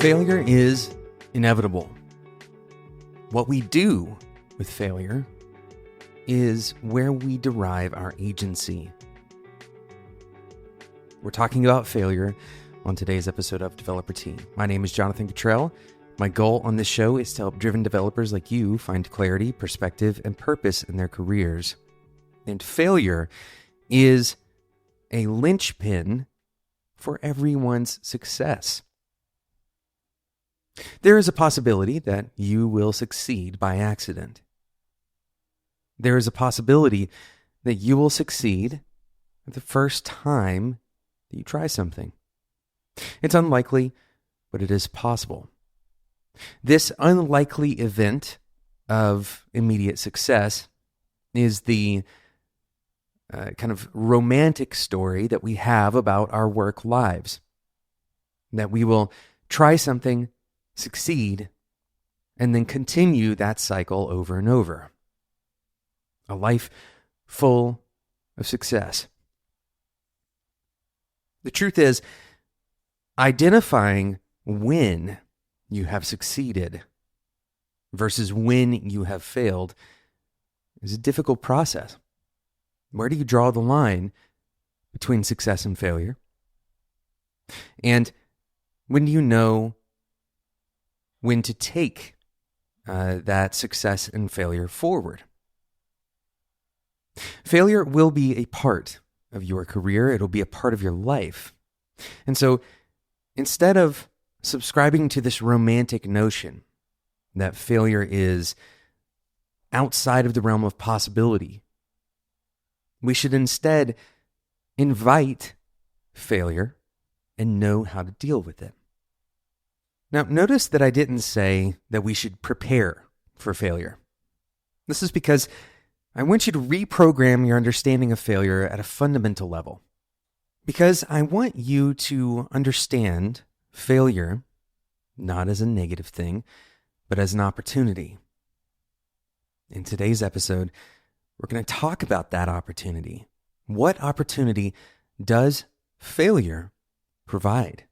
Failure is inevitable. What we do with failure is where we derive our agency. We're talking about failure on today's episode of Developer T. My name is Jonathan Cottrell. My goal on this show is to help driven developers like you find clarity, perspective, and purpose in their careers. And failure is a linchpin for everyone's success. There is a possibility that you will succeed by accident. There is a possibility that you will succeed the first time that you try something. It's unlikely, but it is possible. This unlikely event of immediate success is the kind of romantic story that we have about our work lives. That we will try something, succeed, and then continue that cycle over and over. A life full of success. The truth is, identifying when you have succeeded versus when you have failed is a difficult process. Where do you draw the line between success and failure? And when do you know when to take that success and failure forward? Failure will be a part of your career. It'll be a part of your life. And so instead of subscribing to this romantic notion that failure is outside of the realm of possibility, we should instead invite failure and know how to deal with it. Now, notice that I didn't say that we should prepare for failure. This is because I want you to reprogram your understanding of failure at a fundamental level. Because I want you to understand failure not as a negative thing, but as an opportunity. In today's episode, we're going to talk about that opportunity. What opportunity does failure provide?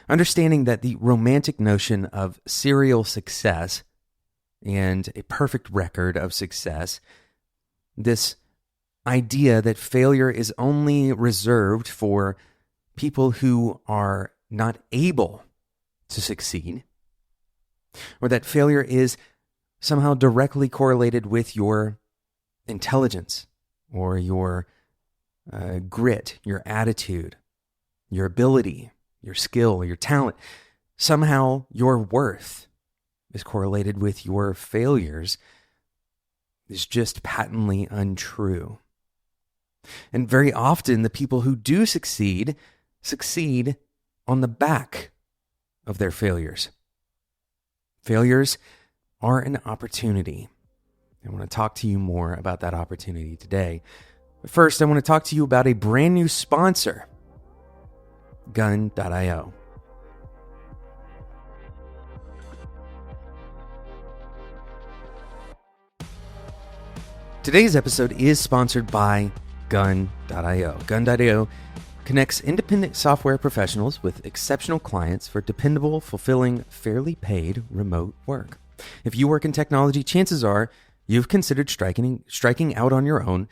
Understanding that the romantic notion of serial success and a perfect record of success, this idea that failure is only reserved for people who are not able to succeed, or that failure is somehow directly correlated with your intelligence or your grit, your attitude, your ability, your skill, your talent. Somehow your worth is correlated with your failures is just patently untrue. And very often the people who do succeed on the back of their failures. Failures are an opportunity. I want to talk to you more about that opportunity today. But first, I want to talk to you about a brand new sponsor, Gun.io. Today's episode is sponsored by Gun.io. Gun.io connects independent software professionals with exceptional clients for dependable, fulfilling, fairly paid remote work. If you work in technology, chances are you've considered striking out on your own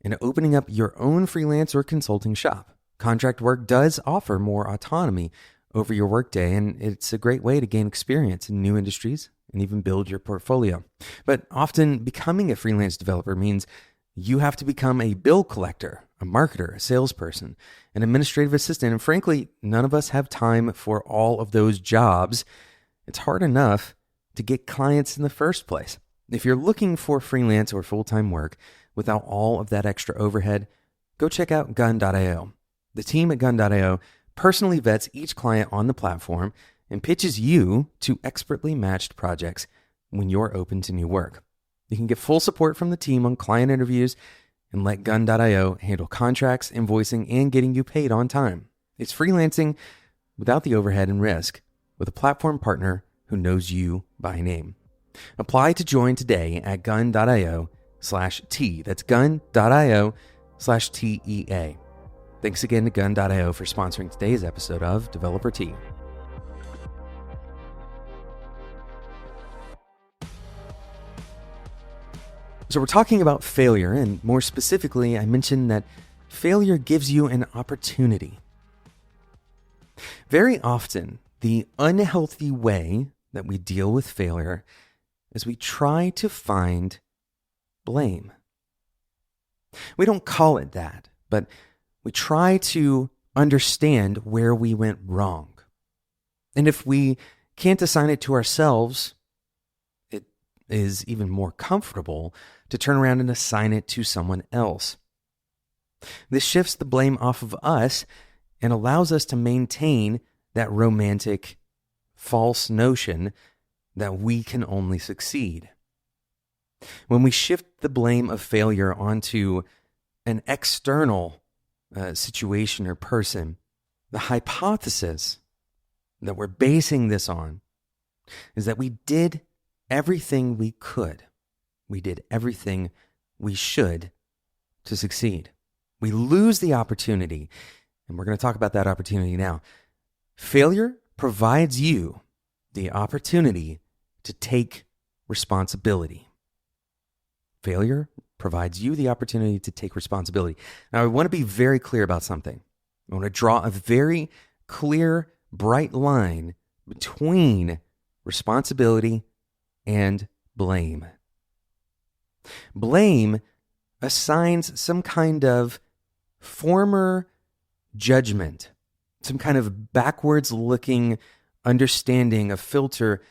and opening up your own freelance or consulting shop. Contract work does offer more autonomy over your workday, and it's a great way to gain experience in new industries and even build your portfolio. But often becoming a freelance developer means you have to become a bill collector, a marketer, a salesperson, an administrative assistant, and frankly, none of us have time for all of those jobs. It's hard enough to get clients in the first place. If you're looking for freelance or full-time work without all of that extra overhead, go check out Gun.io. The team at Gun.io personally vets each client on the platform and pitches you to expertly matched projects when you're open to new work. You can get full support from the team on client interviews and let Gun.io handle contracts, invoicing, and getting you paid on time. It's freelancing without the overhead and risk with a platform partner who knows you by name. Apply to join today at gun.io/T. That's gun.io/TEA. Thanks again to gun.io for sponsoring today's episode of Developer T. So we're talking about failure, and more specifically, I mentioned that failure gives you an opportunity. Very often, the unhealthy way that we deal with failure is we try to find blame. We don't call it that, but we try to understand where we went wrong. And if we can't assign it to ourselves, it is even more comfortable to turn around and assign it to someone else. This shifts the blame off of us and allows us to maintain that romantic, false notion that we can only succeed. When we shift the blame of failure onto an external situation or person, the hypothesis that we're basing this on is that we did everything we could. We did everything we should to succeed. We lose the opportunity, and we're going to talk about that opportunity now. Failure provides you the opportunity to take responsibility. Failure provides you the opportunity to take responsibility. Now, I want to be very clear about something. I want to draw a very clear, bright line between responsibility and blame. Blame assigns some kind of former judgment, some kind of backwards-looking understanding, a filter,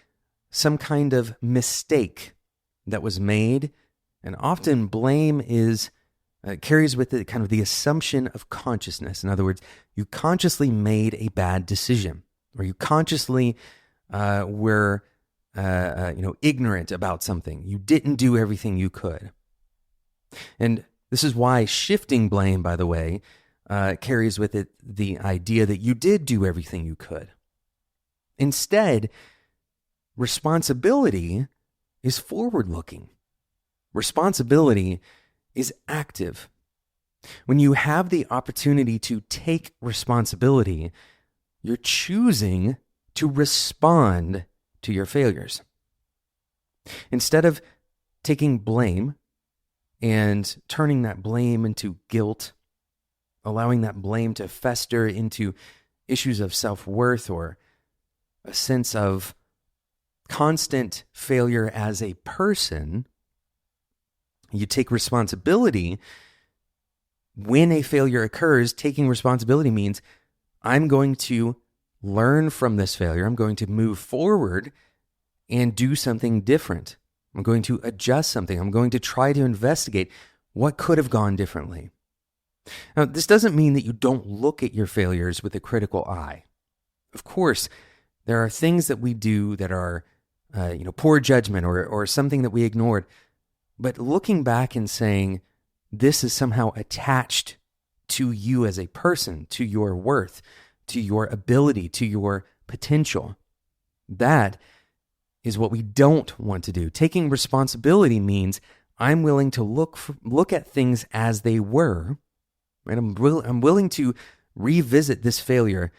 some kind of mistake that was made. And often blame carries with it kind of the assumption of consciousness. In other words, you consciously made a bad decision, or you consciously were ignorant about something. You didn't do everything you could. And this is why shifting blame, by the way, carries with it the idea that you did do everything you could. Instead, responsibility is forward-looking. Responsibility is active. When you have the opportunity to take responsibility, you're choosing to respond to your failures. Instead of taking blame and turning that blame into guilt, allowing that blame to fester into issues of self-worth or a sense of constant failure as a person, you take responsibility. When a failure occurs, taking responsibility means I'm going to learn from this failure. I'm going to move forward and do something different. I'm going to adjust something. I'm going to try to investigate what could have gone differently. Now, this doesn't mean that you don't look at your failures with a critical eye. Of course, there are things that we do that are poor judgment or something that we ignored. But looking back and saying, this is somehow attached to you as a person, to your worth, to your ability, to your potential, that is what we don't want to do. Taking responsibility means I'm willing to look at things as they were, right? I'm willing to revisit this failure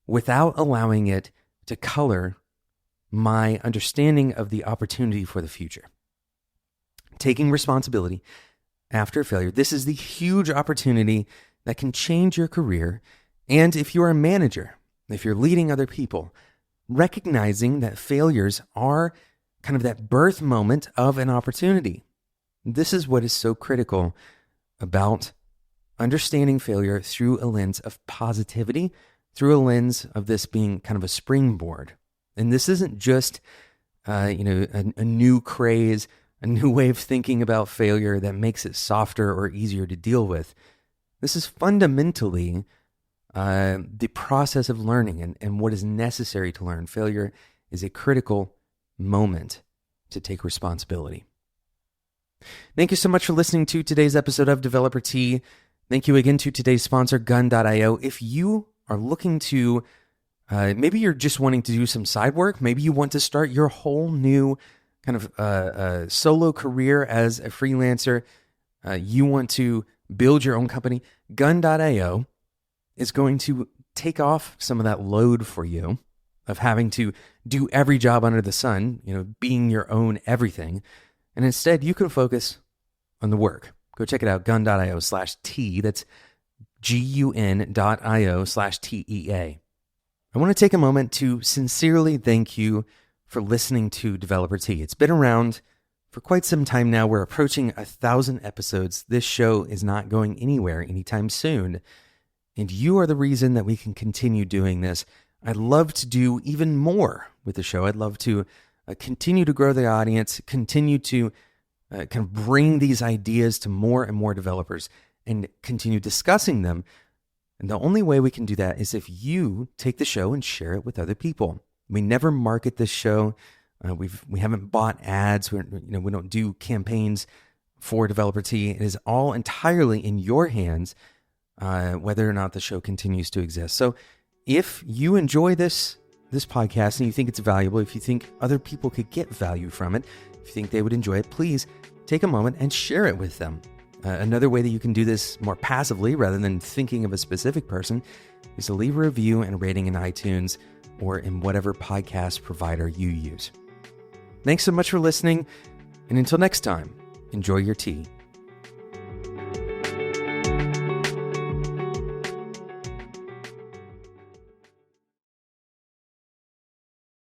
without allowing it to color my understanding of the opportunity for the future. Taking responsibility after failure, this is the huge opportunity that can change your career. And if you're a manager, if you're leading other people, recognizing that failures are kind of that birth moment of an opportunity. This is what is so critical about understanding failure through a lens of positivity, through a lens of this being kind of a springboard. And this isn't just, a new craze, a new way of thinking about failure that makes it softer or easier to deal with. This is fundamentally the process of learning and what is necessary to learn. Failure is a critical moment to take responsibility. Thank you so much for listening to today's episode of Developer Tea. Thank you again to today's sponsor, Gun.io. If you are looking to, maybe you're just wanting to do some side work, maybe you want to start your whole new kind of solo career as a freelancer, you want to build your own company, Gun.io is going to take off some of that load for you of having to do every job under the sun, being your own everything. And instead, you can focus on the work. Go check it out, gun.io/T. That's GUN.io/TEA. I want to take a moment to sincerely thank you for listening to Developer Tea. It's been around for quite some time now. We're approaching 1,000 episodes. This show is not going anywhere anytime soon. And you are the reason that we can continue doing this. I'd love to do even more with the show. I'd love to continue to grow the audience, continue to kind of bring these ideas to more and more developers and continue discussing them. And the only way we can do that is if you take the show and share it with other people. We never market this show. We haven't bought ads. We don't do campaigns for Developer Tea. It is all entirely in your hands, whether or not the show continues to exist. So if you enjoy this podcast and you think it's valuable, if you think other people could get value from it, if you think they would enjoy it, please take a moment and share it with them. Another way that you can do this more passively rather than thinking of a specific person is to leave a review and a rating in iTunes or in whatever podcast provider you use. Thanks so much for listening, and until next time, enjoy your tea.